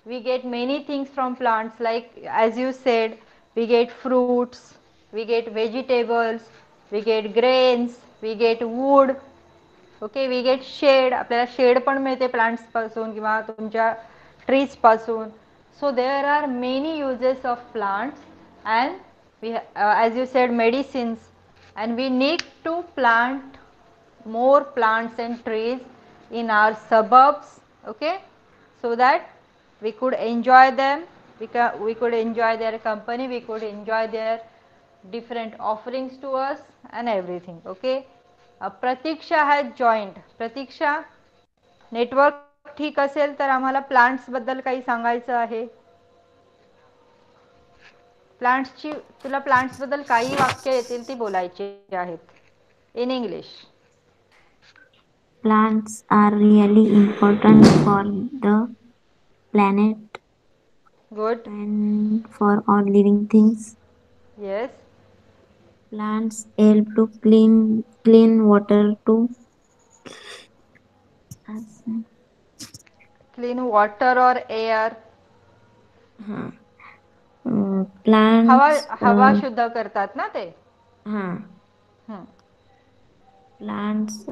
We get many things from plants, like as you said, we get fruits, we get vegetables, we get grains, we get wood, okay we get shade. आपल्याला शेड पण मिळते प्लांट्स पासून किंवा तुमच्या ट्रीज पासून. So there are many uses of plants and we as you said medicines and we need to plant more plants and trees in our suburbs, okay, so that we could enjoy them, we could enjoy their company, we could enjoy their different offerings to us and everything, okay. Pratiksha has joined. Pratiksha network ठीक असेल तर आम्हाला प्लांट्स बद्दल काही सांगायचं आहे. प्लांट्सची तुला प्लांट्स बद्दल काही वाक्य येतील ती बोलायची आहेत in English. Plants are really important for the planet good. and for all living things. Yes. Plants help to clean water to clean water और एअर. हाँ. हवा Plants हवा शुद्ध करतात ना ते. हाँ. हम्म. Plants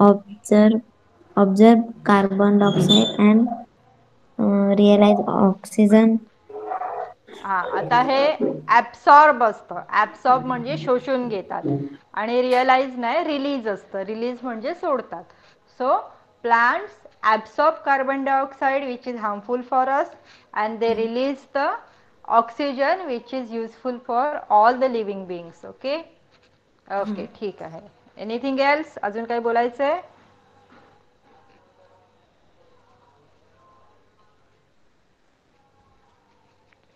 observe carbon dioxide and realize oxygen. हा आता हे ॲब्सॉर्ब असतं. ॲब्सॉर्ब म्हणजे शोषून घेतात आणि रिअलाइज नाही रिलीज असतं. रिलीज म्हणजे सोडतात. So plants absorb carbon dioxide which is harmful for us and they release the oxygen which is useful for all the living बिंग्स. Okay okay ठीक आहे. एनिथिंग एल्स अजून काही बोलायचं आहे?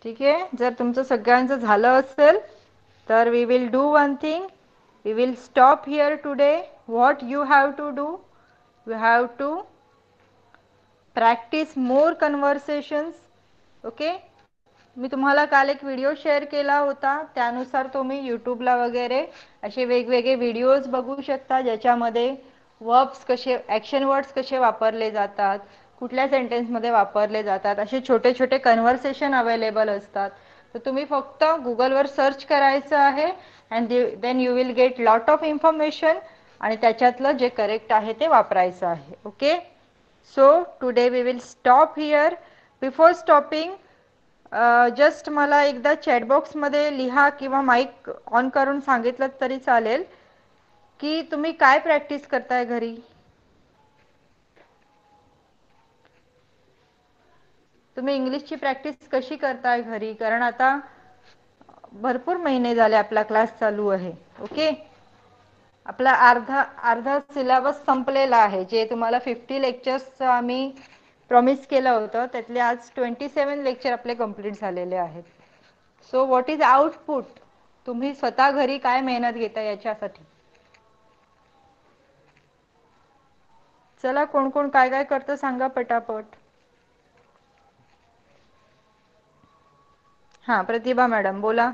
ठीक आहे. जर तुमचं सगळ्यांचं झालं असेल तर we will do one thing. We will stop here today. What you have to do, you have to practise more conversations. Okay मी तुम्हाला काल एक व्हिडिओ शेअर केला होता. त्यानुसार तुम्ही यूट्यूबला वगैरे असे वेगवेगळे व्हिडिओज बघू शकता ज्याच्यामध्ये वर्ब्स कसे, ॲक्शन वर्ड्स कसे वापरले जातात, कुठल्या सेंटेन्समध्ये वापरले जातात, असे छोटे छोटे कन्व्हर्सेशन अवेलेबल असतात. तर तुम्ही फक्त गुगलवर सर्च करायचं आहे and then you will get lot of information आणि त्याच्यातलं जे करेक्ट आहे ते वापरायचं आहे. Okay so today we will stop here. Before stopping just मला एकदा चॅटबॉक्समध्ये लिहा किंवा माईक ऑन करून सांगितलं तरी चालेल की तुम्ही काय प्रॅक्टिस करताय घरी. तुम्ही इंग्लिशची प्रॅक्टिस कशी करताय घरी, कारण आता भरपूर महिने झाले आपला क्लास चालू आहे. ओके आपला अर्धा अर्धा सिलेबस संपलेला आहे. जे तुम्हाला 50 लेक्चर्स आम्ही प्रॉमिस केलं होतं त्यातले आज 27 लेक्चर आपले कंप्लीट झालेले आहेत. So what is output? तुम्ही स्वतः घरी काय मेहनत घेता याच्यासाठी? चला, कोण कोण काय काय करतं सांगा पटापट. हा, प्रतिभा मॅडम बोला.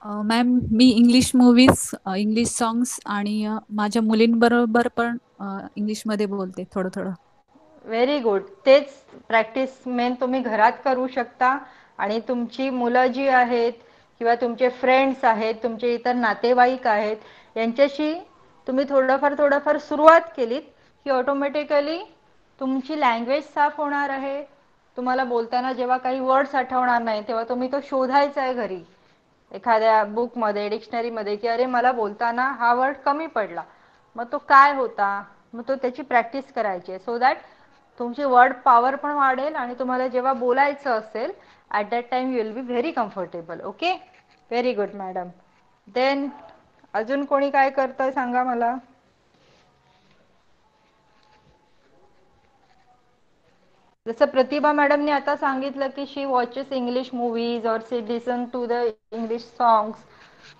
मॅम, मी इंग्लिश मूवीज, इंग्लिश सॉंग्स आणि माझ्या मुलींबरोबर पण इंग्लिशमध्ये बोलते थोडं थोडं. Very good. तेच प्रॅक्टिस मेन तुम्ही घरात करू शकता. आणि तुमची मुलं जी आहेत किंवा तुमचे फ्रेंड्स आहेत, तुमचे इतर नातेवाईक आहेत, यांच्याशी तुम्ही थोडंफार सुरुवात केलीत की ऑटोमॅटिकली तुमची लँग्वेज साफ होणार आहे. तुम्हाला बोलताना जेव्हा काही वर्ड्स आठवणार नाही तेव्हा तुम्ही तो शोधायचा आहे घरी एखाद्या बुकमध्ये, डिक्शनरीमध्ये, की अरे मला बोलताना हा वर्ड कमी पडला, मग तो काय होता, मग तो त्याची प्रॅक्टिस करायची आहे. सो दॅट तुमची वर्ड पॉवर पण वाढेल आणि तुम्हाला जेव्हा बोलायचं असेल at that time you will be very comfortable. Okay, very good madam. Then अजून कोणी काय करतंय सांगा मला. जसं प्रतिभा मॅडमने आता सांगितलं की शी वॉचेस इंग्लिश मूवीज और शी लिसन टू द इंग्लिश सॉंग्स.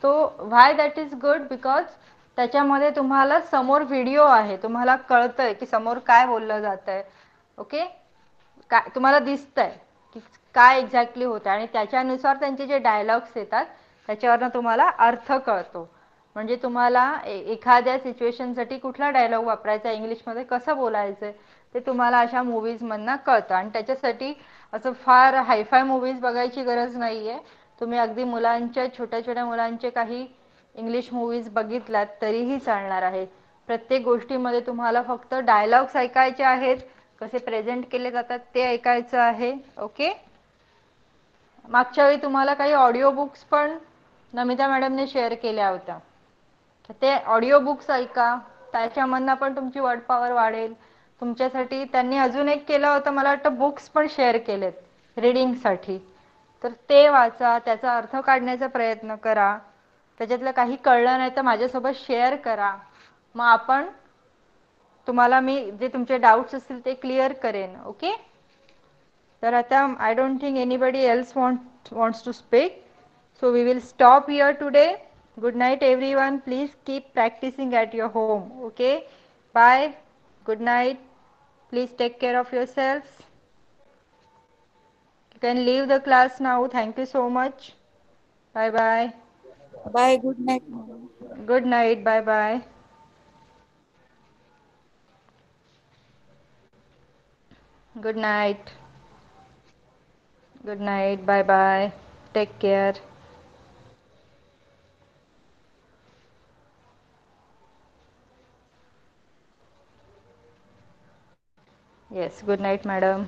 तो व्हाय दॅट इज गुड? बिकॉज त्याच्यामध्ये तुम्हाला समोर व्हिडिओ आहे, तुम्हाला कळतंय की समोर काय बोललं जात आहे. ओके, काय तुम्हाला दिसतंय की काय एक्झॅक्टली होतं आणि त्याच्यानुसार त्यांचे जे डायलॉग्स येतात त्याच्यावरनं तुम्हाला अर्थ कळतो. म्हणजे तुम्हाला एखाद्या सिच्युएशनसाठी कुठला डायलॉग वापरायचा, इंग्लिशमध्ये कसं बोलायचं ते तुम्हाला अशा मूवीजमधनं कळतं. आणि त्याच्यासाठी असं फार हायफाय मूवीज बघायची गरज नाही आहे. तुम्ही अगदी मुलांच्या, छोट्या छोट्या मुलांचे काही इंग्लिश मूवीज बघितलात तरीही चालणार आहे. प्रत्येक गोष्टीमध्ये तुम्हाला फक्त डायलॉग्स ऐकायचे आहेत, कसे प्रेझेंट केले जातात ते ऐकायचं आहे. ओके, मागच्या वेळी तुम्हाला काही ऑडिओ बुक्स पण नमिता मॅडमने शेअर केल्या होत्या, ते ऑडिओ बुक्स ऐका, त्याच्यामधनं पण तुमची वर्ड पॉवर वाढेल. तुमच्यासाठी त्यांनी अजून एक केलं होतं, मला वाटतं बुक्स पण शेअर केलेत रीडिंगसाठी, तर ते वाचा, त्याचा अर्थ काढण्याचा प्रयत्न करा. त्याच्यातलं काही कळलं नाही तर माझ्यासोबत शेअर करा, मग आपण तुम्हाला मी जे तुमचे डाऊट्स असतील ते क्लिअर करेन. ओके, तर आता I don't think anybody else wants to speak, so we will stop here today. Good night everyone. Please keep practicing at your home. Okay, bye, good night. Please take care of yourselves. You can leave the class now. Thank you so much. Bye bye. Bye. Good night, madam. Good night. Bye bye. Good night. Good night. Bye bye. Take care. Yes, good night, madam.